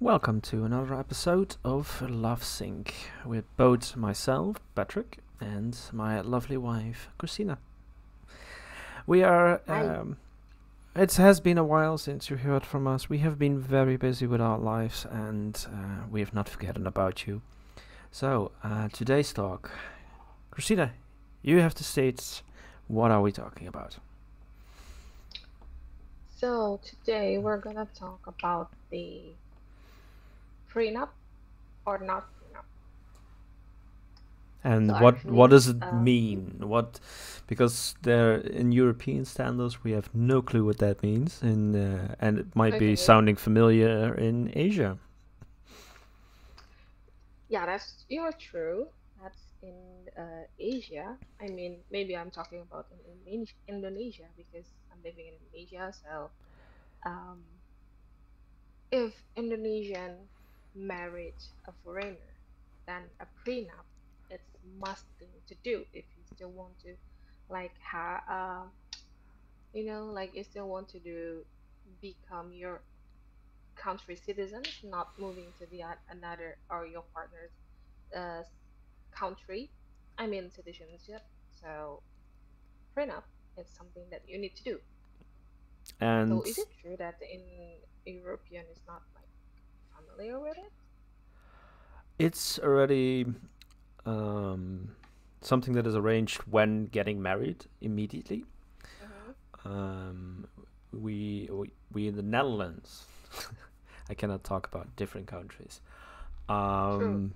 Welcome to another episode of Love Sync with both myself, Patrick, and my lovely wife, Christina. We are. Hi. It has been a while since you heard from us. We have been very busy with our lives, and we have not forgotten about you. So today's talk, Christina, you have to state what are we talking about. So today we're gonna talk about the prenup or not prenup. So And what actually, does it mean? What, because there in European standards we have no clue what that means, and it might be okay, sounding familiar in Asia. yeah, you're true. That's in Asia. I mean, maybe I'm talking about in Indonesia because I'm living in Indonesia. So, um, if Indonesian married a foreigner, then a prenup it's must thing to do if you still want to like like you still want to do become your country citizens, not moving to the another or your partner's uh, s- country. I mean citizenship. So prenup is something that you need to do. So And is it true that in European is not like familiar with it? it's already um, something that is arranged when getting married immediately. Mm-hmm. Um, we in the Netherlands. I cannot talk about different countries. True. Um,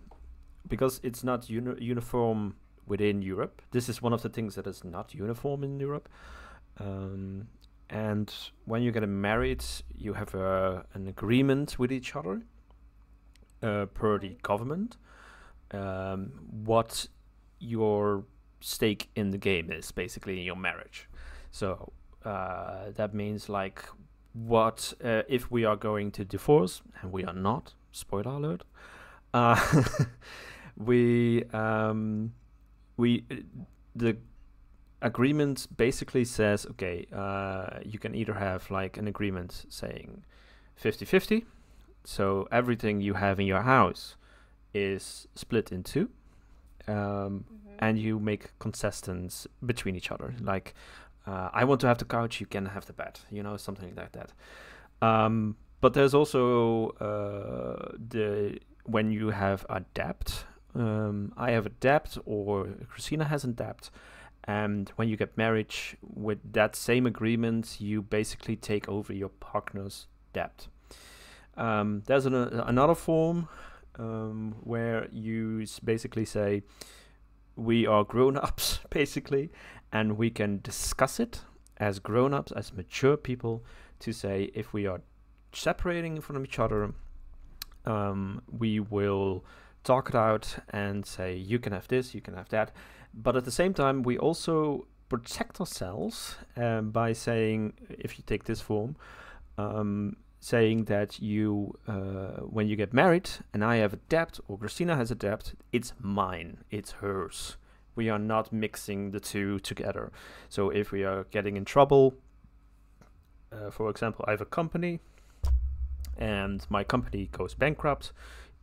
because it's not uniform within Europe. This is one of the things that is not uniform in Europe. Um, and when you get married, you have an agreement with each other per Mm-hmm. the government. What your stake in the game is basically in your marriage. So that means like what if we are going to divorce, and we are not. Spoiler alert. Uh, we we the agreement basically says, okay, you can either have like an agreement saying 50-50, so everything you have in your house is split in two, Mm-hmm. and you make concessions between each other, like I want to have the couch, you can have the bed, something like that. But there's also the when you have a debt. I have a debt, or Christina has a debt, and when you get married, with that same agreement, you basically take over your partner's debt. There's another form where you basically say, we are grown-ups, basically, and we can discuss it as grown-ups, as mature people, to say if we are separating from each other, we will talk it out and say, you can have this, you can have that. But at the same time, we also protect ourselves by saying, if you take this form, saying that when you get married and I have a debt or Christina has a debt, it's mine, it's hers. We are not mixing the two together. So if we are getting in trouble, for example, I have a company and my company goes bankrupt,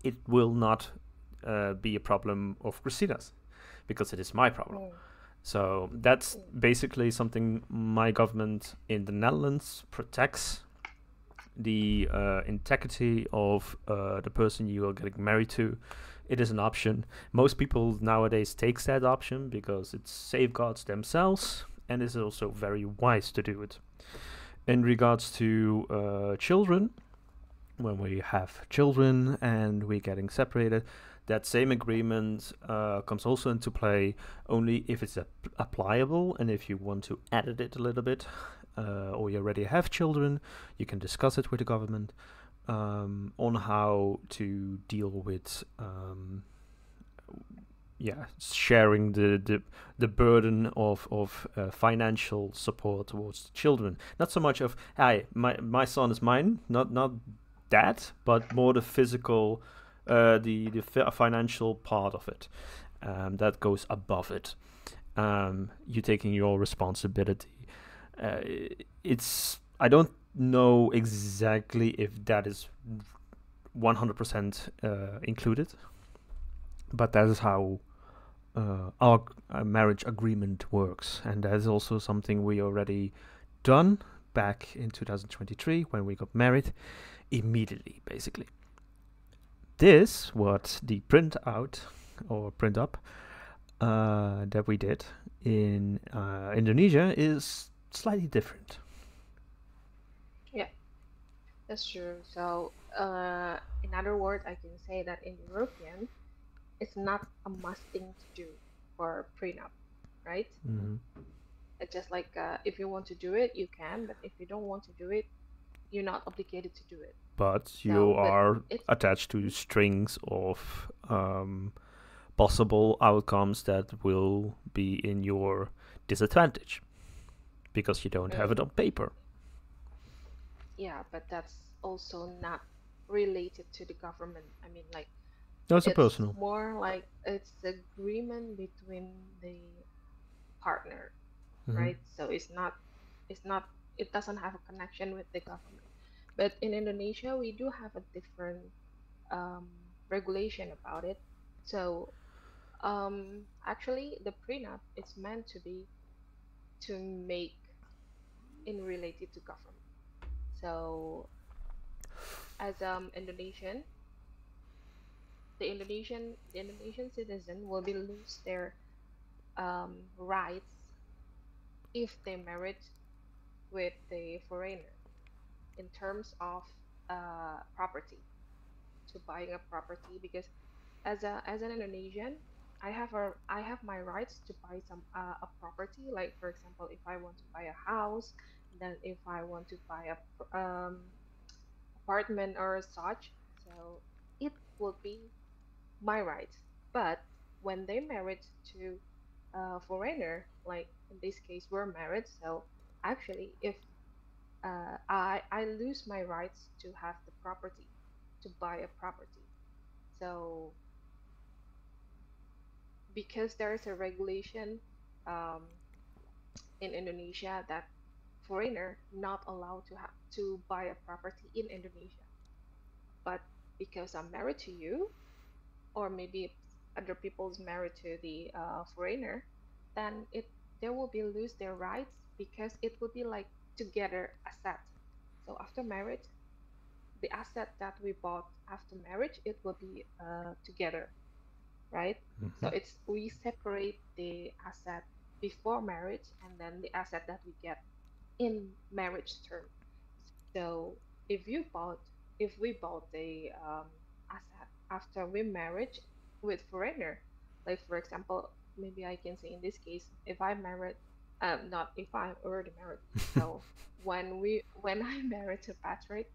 it will not be a problem of Christina's, because it is my problem. Mm. So that's Mm. basically something my government in the Netherlands protects the integrity of the person you are getting married to. It is an option. Most people nowadays takes that option because it safeguards themselves and is also very wise to do it. In regards to children, when we have children and we're getting separated, that same agreement comes also into play only if it's applicable, and if you want to edit it a little bit, or you already have children, you can discuss it with the government on how to deal with sharing the burden of financial support towards the children. Not so much of, hey, my son is mine, not that, but more the physical, the financial part of it that goes above it. You taking your responsibility. It's I don't know exactly if that is 100% included, but that is how our marriage agreement works, and that is also something we already done back in 2023 when we got married immediately, basically. This, what the print out or print up that we did in Indonesia, is slightly different. Yeah, that's true. So, in other words, I can say that in European, it's not a must thing to do for prenup, right? Mm-hmm. It's just like if you want to do it, you can, but if you don't want to do it, you're not obligated to do it. But you So, but are it's attached to mhm, strings of possible outcomes that will be in your disadvantage because you don't have it mm, on paper. yeah, but that's also not related to the government. I mean, like Those are it's personal. more like it's agreement between the partner, Mm-hmm. right? So it's not, it doesn't have a connection with the government. But in Indonesia, we do have a different um, regulation about it. So actually, the prenup is meant to be to make in related to government. So as Indonesian, the Indonesian citizen will be lose their rights if they married with the foreigner in terms of property, to buying a property, because as an Indonesian, I have my rights to buy some a property. Like for example, if I want to buy a house, then if I want to buy a apartment or such, so it will be my rights. But when they married to a foreigner, like in this case we're married, so actually if I lose my rights to have the property, to buy a property. So because there is a regulation um, in Indonesia that foreigner not allowed to have to buy a property in Indonesia, but because I'm married to you, or maybe other people's married to the foreigner, then it they will be lose their rights because it will be like together asset. So after marriage, the asset that we bought after marriage, it will be together, right? Mm-hmm. So it's we separate the asset before marriage and then the asset that we get in marriage term. So if you bought if we bought the asset after we marriage with foreigner, like for example, maybe I can say in this case, if I married, not if I'm already married. So when I married to Patrick,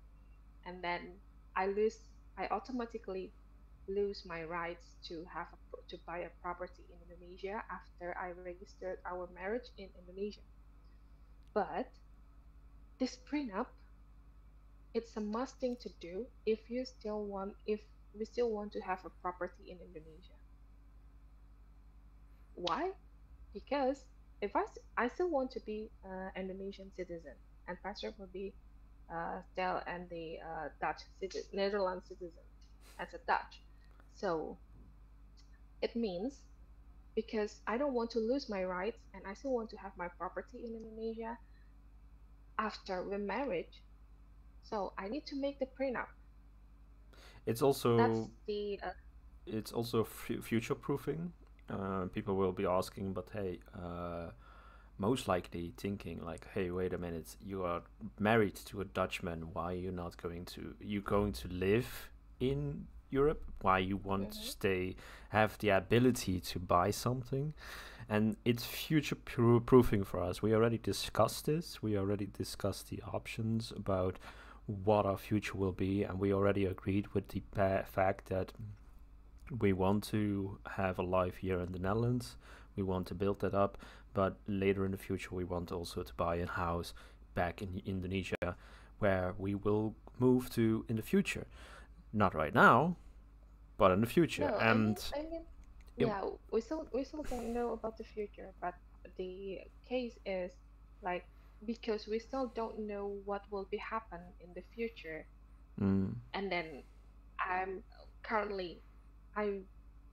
and then I lose, I automatically lose my rights to have to buy a property in Indonesia after I registered our marriage in Indonesia. But this prenup, it's a must thing to do if we still want to have a property in Indonesia. Why? Because I still want to be an Indonesian citizen, and Patrick will be still and the Dutch citizen, Netherlands citizen as a Dutch. So it means because I don't want to lose my rights and I still want to have my property in Indonesia after we marriage. So I need to make the prenup. It's That's also the future proofing. People will be asking, but hey, most likely thinking like, hey, wait a minute, you are married to a Dutchman. Why are you not going to? You going to live in Europe? Why you want to mhm. stay? Have the ability to buy something, and it's future proofing for us. We already discussed this. We already discussed the options about what our future will be, and we already agreed with the fact that we want to have a life here in the Netherlands. We want to build that up, but later in the future, we want also to buy a house back in Indonesia where we will move to in the future. Not right now, but in the future. No, And I mean, it, yeah, we still don't know about the future, but the case is like because we still don't know what will be happen in the future, mm, and then I'm currently I'm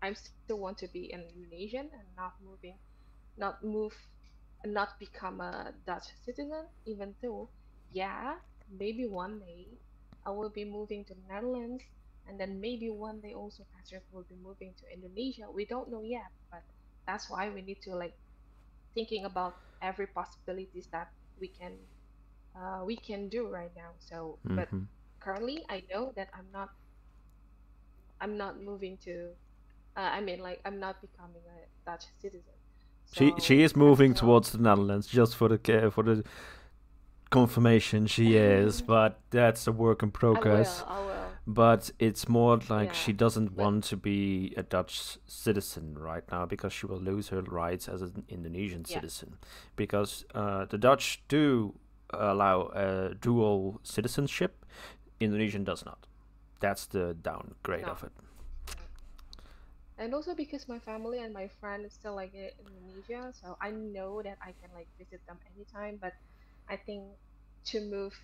I'm still want to be an Indonesian and not move, not become a Dutch citizen. Even though, yeah, maybe one day I will be moving to the Netherlands, and then maybe one day also Patrick will be moving to Indonesia. We don't know yet, but that's why we need to like thinking about every possibilities that we can we can do right now. So, but Hmm. currently, I know that I'm not moving to. I mean, like I'm not becoming a Dutch citizen. She So is moving until towards the Netherlands, just for the confirmation. She is, but that's a work in progress. I will, But it's more like yeah. she doesn't But want to be a Dutch citizen right now because she will lose her rights as an Indonesian yeah, citizen. Because the Dutch do allow dual citizenship, Indonesian does not. That's the downgrade no, of it. yeah. And also because my family and my friend is still like in Indonesia, so I know that I can like visit them anytime. But I think to move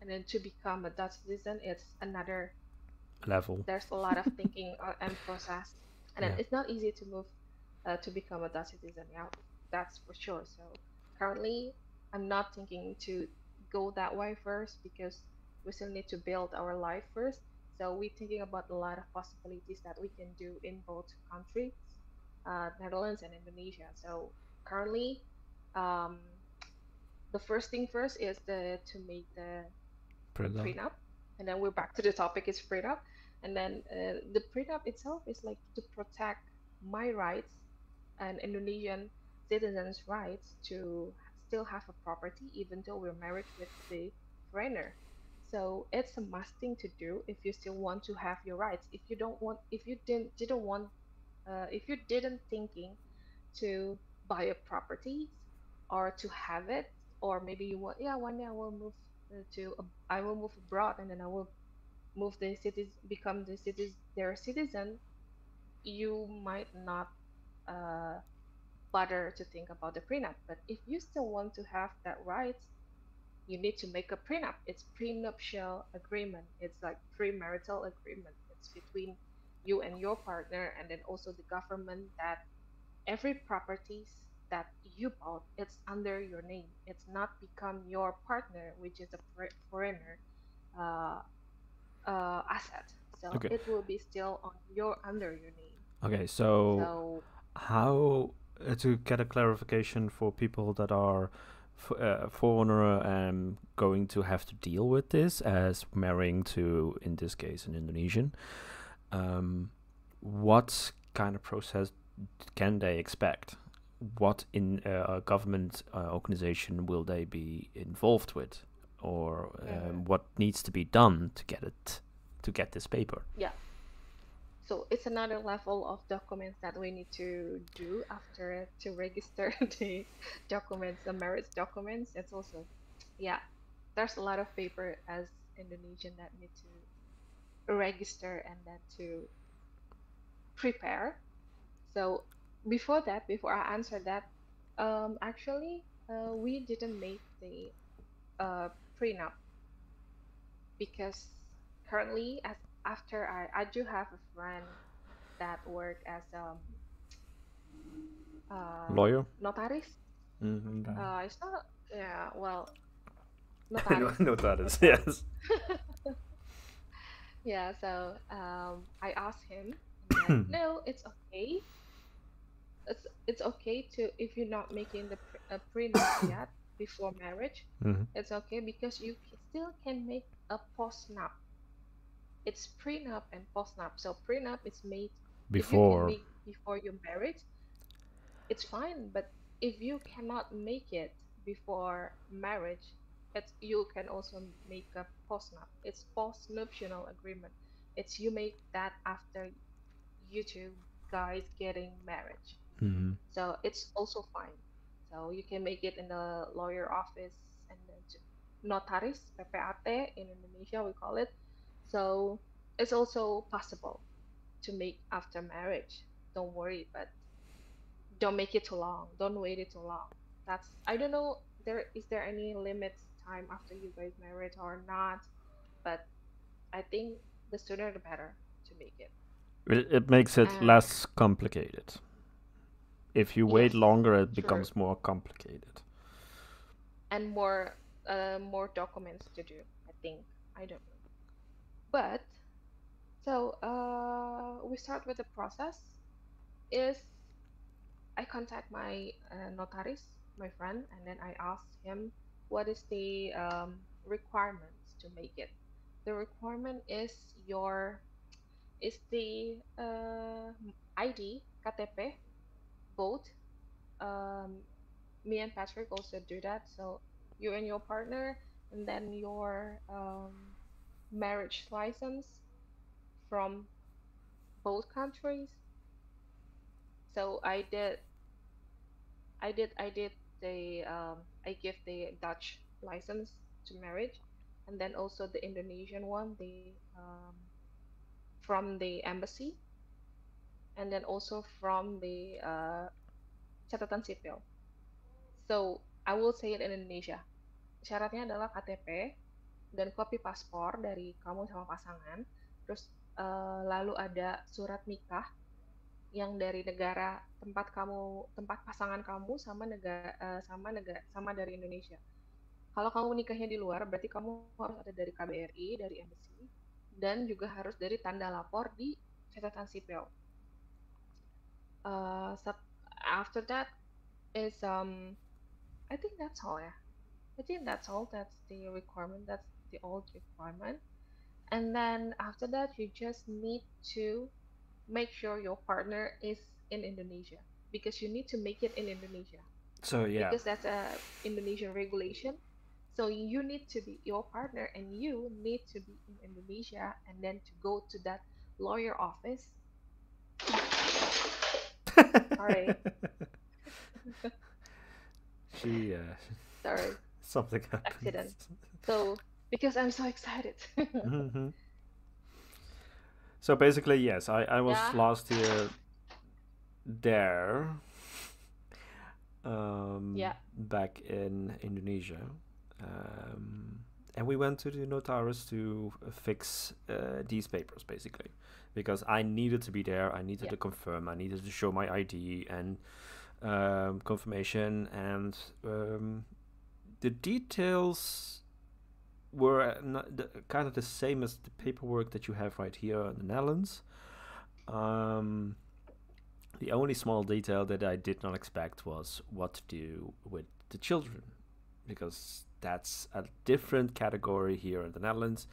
and then to become a Dutch citizen, it's another. Level. There's a lot of thinking and process, and then Yeah. it's not easy to move to become a Dutch citizen. Yeah, that's for sure. So currently, I'm not thinking to go that way first because we still need to build our life first. So we're thinking about a lot of possibilities that we can do in both countries, Netherlands and Indonesia. So currently, um, the first thing first is to make the Prenup. prenup, and then we're back to the topic is prenup, and then the prenup itself is like to protect my rights and Indonesian citizens' rights to still have a property even though we're married with the foreigner. So it's a must thing to do if you still want to have your rights. If you don't want, if you didn't want, if you didn't thinking to buy a property or to have it, or maybe you want, yeah, one day I will move I will move abroad and then I will move the cities, become their citizen. You might not uh, bother to think about the prenup, but if you still want to have that right, you need to make a prenup. It's prenuptial agreement. It's like premarital agreement. It's between you and your partner, and then also the government that every properties that you bought, it's under your name. It's not become your partner, which is a foreigner uh, asset. So Okay. it will be still on your under your name. Okay. So So how to get a clarification for people that are foreigner and going to have to deal with this as marrying to, in this case, an Indonesian. What kind of process can they expect? What in a government organization will they be involved with, or mhm, what needs to be done to get this paper? yeah, so it's another level of documents that we need to do after to register the documents, the marriage documents. It's also, yeah, there's a lot of paper as Indonesian that need to register and then to prepare. So before that, before I answer that, actually, we didn't make the prenup because currently, as after I do have a friend that work as Lawyer. notaris. Mm-hmm. It's not, yeah, well, notaris. No, that is Okay. yes. Yeah, so I asked him, and then no, it's okay. It's okay to if you're not making the a prenup yet before marriage, Mm-hmm. it's okay because you still can make a postnup. It's prenup and postnup. So prenup is made if you can Before. make before your marriage, it's fine. But if you cannot make it before marriage, it's you can also make a postnup. It's postnuptial agreement. It's you make that after you two guys getting married. Mm-hmm. So it's also fine. So you can make it in the lawyer office and then notaris, PPAT in Indonesia we call it. So it's also possible to make after marriage. Don't worry, but don't make it too long. Don't wait it too long. That's I don't know is there any limit time after you guys married or not, but I think the sooner the better to make it. It makes it And less complicated. If you wait yes, longer, it true. becomes more complicated. And more documents to do, I think. I don't know. But so we start with the process is I contact my notaris, my friend, and then I ask him what is the requirements to make it. The requirement is your is the ID, KTP, both. Um, Me and Patrick also do that. So you and your partner, and then your marriage license from both countries. So I did the I give the Dutch license to marriage, and then also the Indonesian one, the from the embassy, and then also from the catatan sipil. So I will say it in Indonesia. Syaratnya adalah KTP dan kopi paspor dari kamu sama pasangan. Terus lalu ada surat nikah yang dari negara tempat pasangan kamu sama dari Indonesia. Kalau kamu nikahnya di luar, berarti kamu harus ada dari KBRI, dari embassy, dan juga harus dari tanda lapor di catatan sipil. Uh, After that is I think that's all, yeah. I think that's all. That's the requirement. That's the old requirement. And then after that, you just need to make sure your partner is in Indonesia because you need to make it in Indonesia So yeah. because that's a Indonesian regulation. So you need to be your partner and you need to be in Indonesia and then to go to that lawyer office. Sorry, she sorry, something accident. happens. So because I'm so excited. Hmm. So basically, yes, I was Yeah, last year there, yeah, back in Indonesia, um, and we went to the notaris to fix these papers basically, because I needed to be there. I needed yeah, to confirm. I needed to show my ID and confirmation, and the details were not kind of the same as the paperwork that you have right here in the Netherlands. Um, the only small detail that I did not expect was what to do with the children, because that's a different category here in the Netherlands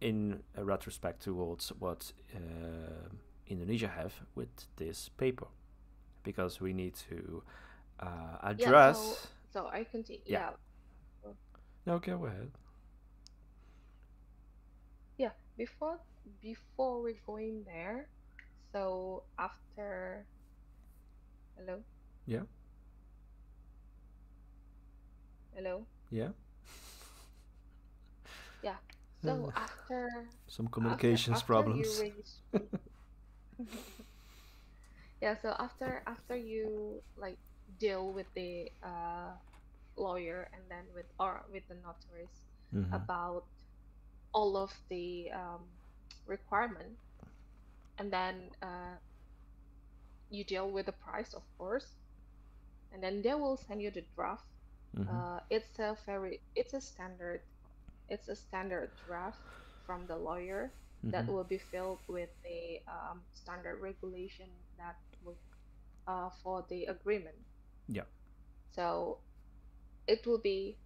in a retrospect towards what Indonesia have with this paper, because we need to yeah. So address. so I continue. Yeah. Yeah, uh, No, go ahead. yeah. Before we're going there, so after hello, Yeah. hello, Yeah. yeah. Uh, So after some after communications after you problems. register, yeah. So after you like deal with the lawyer and then with the notaries Mm-hmm. about all of the requirement, and then you deal with the price, of course, and then they will send you the draft. Mm-hmm. It's a standard draft from the lawyer that Mm-hmm. will be filled with the standard regulation that will for the agreement. Yeah. So it will be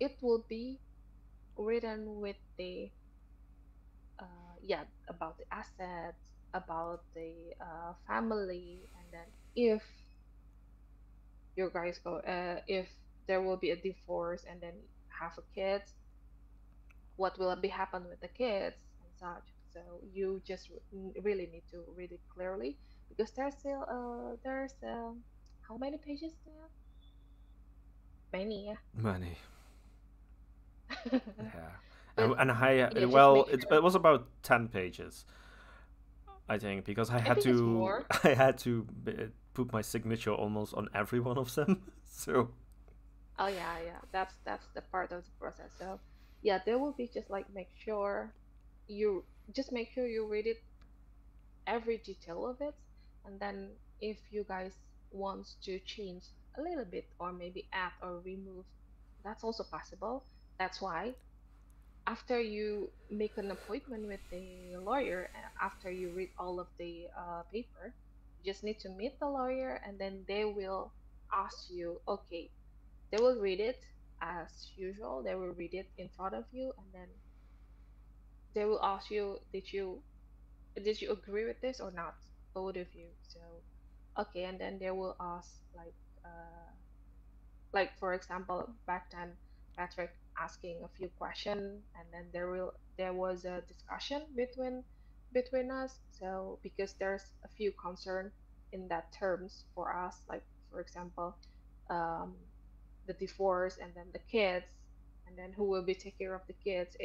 it will be written with the yeah, about the assets, about the family, and then if you guys go if there will be a divorce and then have a kid, what will be happen with the kids and such. So you just really need to read it clearly because there's how many pages there? Many, Money. yeah. Yeah. But And I yeah, just well, make it sure. was about 10 pages, I think, because I think it's more. I had to put my signature almost on every one of them. So Oh yeah, yeah. That's the part of the process. So yeah, there will be just like make sure. you just make sure you read it, every detail of it, and then if you guys want to change a little bit or maybe add or remove, that's also possible. That's why after you make an appointment with the lawyer, after you read all of the paper, you just need to meet the lawyer, and then they will ask you, okay, they will read it as usual, they will read it in front of you, and then they will ask you, did you agree with this or not, both of you. So okay, and then they will ask uh like for example back then, Patrick asking a few questions, and then there was a discussion between us. So because there's a few concern in that terms for us, like for example, um the divorce, and then the kids, and then who will be take care of the kids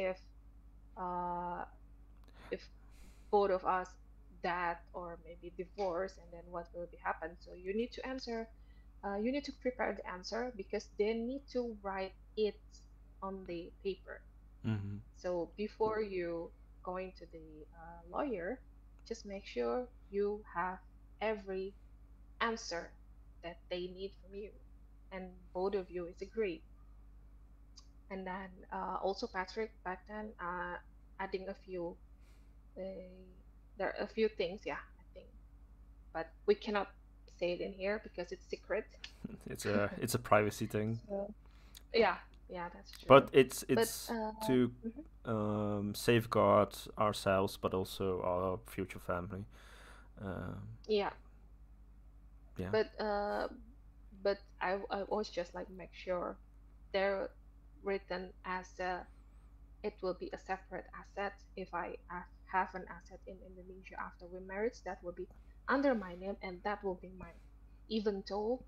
uh if both of us dead or maybe divorce, and then what will be happen. So you need to answer, you need to prepare the answer because they need to write it on the paper. Hmm. So before you going to the lawyer, just make sure you have every answer that they need from you, and both of you is agreed. And then also Patrick back then adding a few, uh, there are a few things, yeah, I think, but we cannot say it in here because it's secret. It's a privacy thing, So yeah, yeah, that's but true. But it's to mhm, safeguard ourselves, but also our future family. Um, yeah, yeah. but I always just like make sure they're written as it will be a separate asset. If I have an asset in Indonesia after we married, that will be under my name, and that will be mine, even though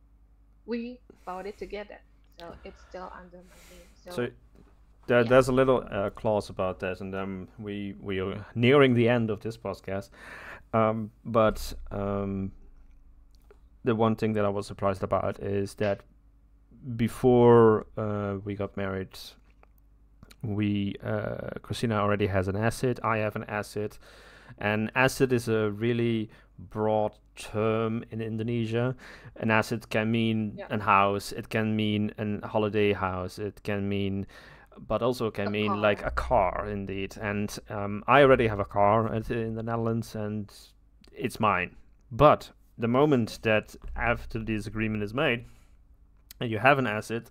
we bought it together. So it's still under my name. So So yeah, there's a little clause about that, and we are nearing the end of this podcast. But the one thing that I was surprised about is that before we got married, we Christina already has an asset. I have an asset, and asset is a really broad term in Indonesia. An asset can mean yeah, a house, it can mean a holiday house, it can mean, but also can a mean like car. a car indeed. And I already have a car in the Netherlands, and it's mine. But the moment that after this agreement is made, and you have an asset,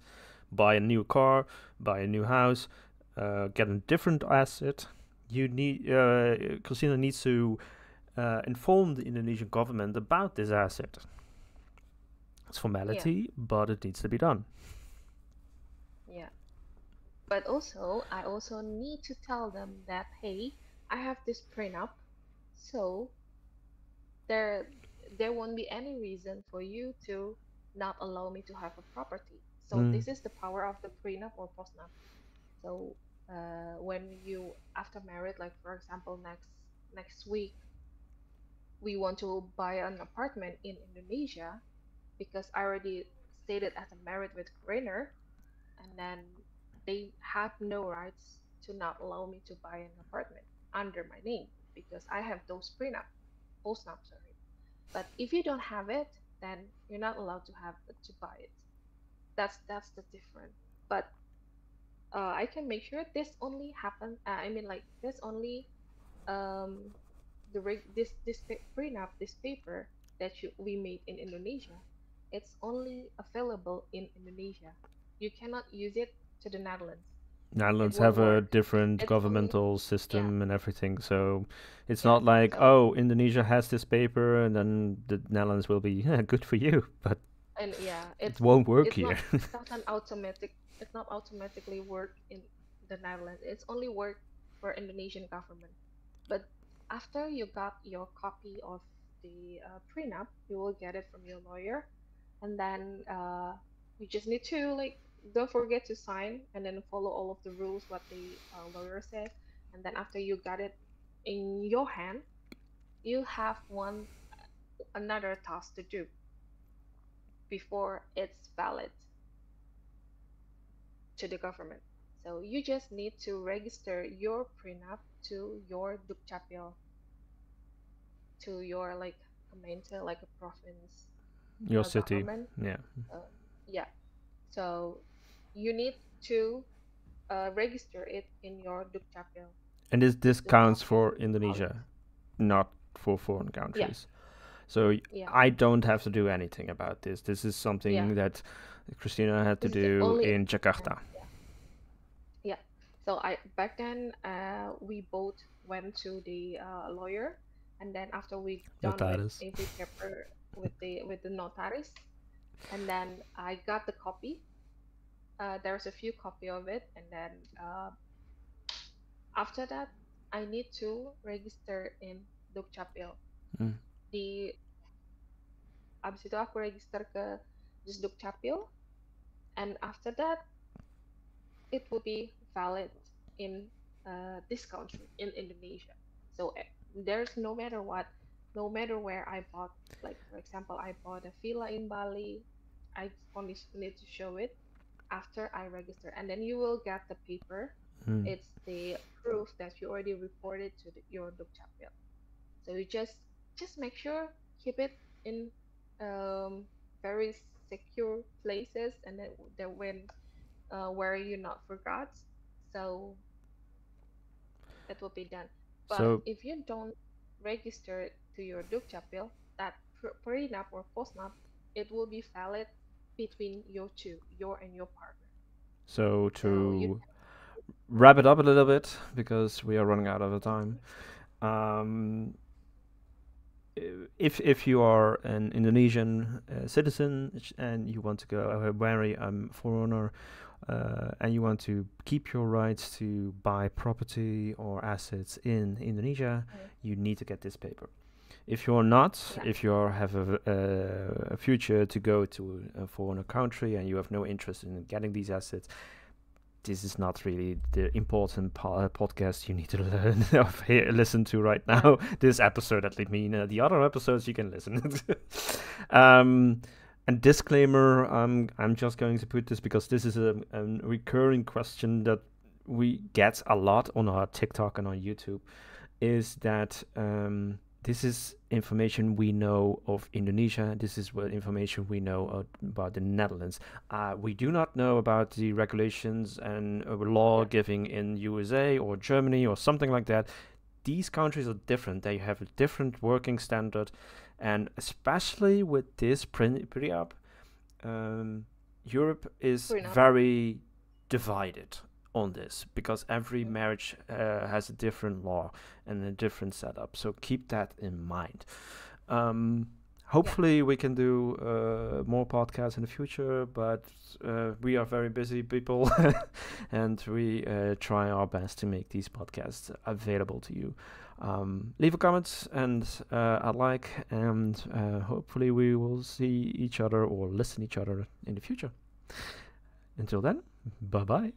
buy a new car, buy a new house, get a different asset, you need Christina needs to inform the Indonesian government about this asset. It's Yeah, formality, but it needs to be done. yeah. But also, I also need to tell them that, hey, I have this prenup, so there there won't be any reason for you to not allow me to have a property. So Mm. this is the power of the prenup or postnup. So when you after married, like for example, next week we want to buy an apartment in Indonesia because I already stated as a married with foreigner, and then they have no rights to not allow me to buy an apartment under my name because I have those prenup, postnup, sorry. But if you don't have it, then you're not allowed to have to buy it. That's the difference. But I can make sure this only happen. I mean, like this only um this prenup, this paper that we made in Indonesia, it's only available in Indonesia. You cannot use it to the Netherlands. It Netherlands won't have a work. different It's only, governmental yeah, system and everything, so it's yeah. not like, So oh, Indonesia has this paper and then the Netherlands will be, yeah, good for you, but and yeah, it won't work it's not here. it's not an automatic, it's not automatically work in the Netherlands. It's only work for Indonesian government. But after you got your copy of the prenup, you will get it from your lawyer, and then you just need to like don't forget to sign and then follow all of the rules what the lawyer said. And then after you got it in your hand, you have one another task to do before it's valid to the government. So you just need to register your prenup to your dukcapil, to your like gemeente, like a province Your city. government. Yeah. Uh, yeah. So you need to register it in your dukcapil. And this counts Dukcapil, for we call it. Indonesia, not for foreign Yeah. countries. So Yeah. I don't have to do anything about this. This is Yeah. something that Christina had to This is the do only in information. Jakarta. Yeah. Yeah. So I back then we both went to the lawyer, and then after we done with Notaris. every paper with the notaris, and then I got the copy. There's a few copy of it, and then after that I need to register in dukcapil. Mm. Di Abis itu aku register ke dukcapil, and after that it will be valid in this country, in Indonesia. So there's no matter what, no matter where I bought, like for example, I bought a villa in Bali, I only need to show it after I register, and then you will get the paper. Mm. It's the proof that you already reported to your dukcapil. So you just make sure keep it in um, very secure places, and then when where you not forgot. So that will be done. But So if you don't register it to your dukcapil, that prenup or postnup, it will be valid between you two, your and your partner. so So you. to wrap it up a little bit because we are running out of the time. Mhm. Um, if you are an Indonesian citizen and you want to go marry a foreigner, and you want to keep your rights to buy property or assets in Indonesia, Mm. you need to get this paper. If you're not, Yeah. if you have a future to go to a foreign country and you have no interest in getting these assets, this is not really the important podcast you need to learn of listen to right Yeah. now. This episode, at least, the other episodes you can listen. um, and disclaimer: I'm just going to put this because this is a recurring question that we get a lot on our TikTok and on YouTube. Is that this is information we know of Indonesia. This is what information we know about the Netherlands. We do not know about the regulations and law Yeah. giving in USA or Germany or something like that. These countries are different. They have a different working standard, and especially with this pre-op, Europe is Prenup. very divided on this because every Mm. marriage has a different law and a different setup. So keep that in mind. Yeah. Hopefully, we can do more podcasts in the future, but we are very busy people and we try our best to make these podcasts available to you. Leave a comment and a like, and hopefully, we will see each other or listen each other in the future. Until then, bye bye.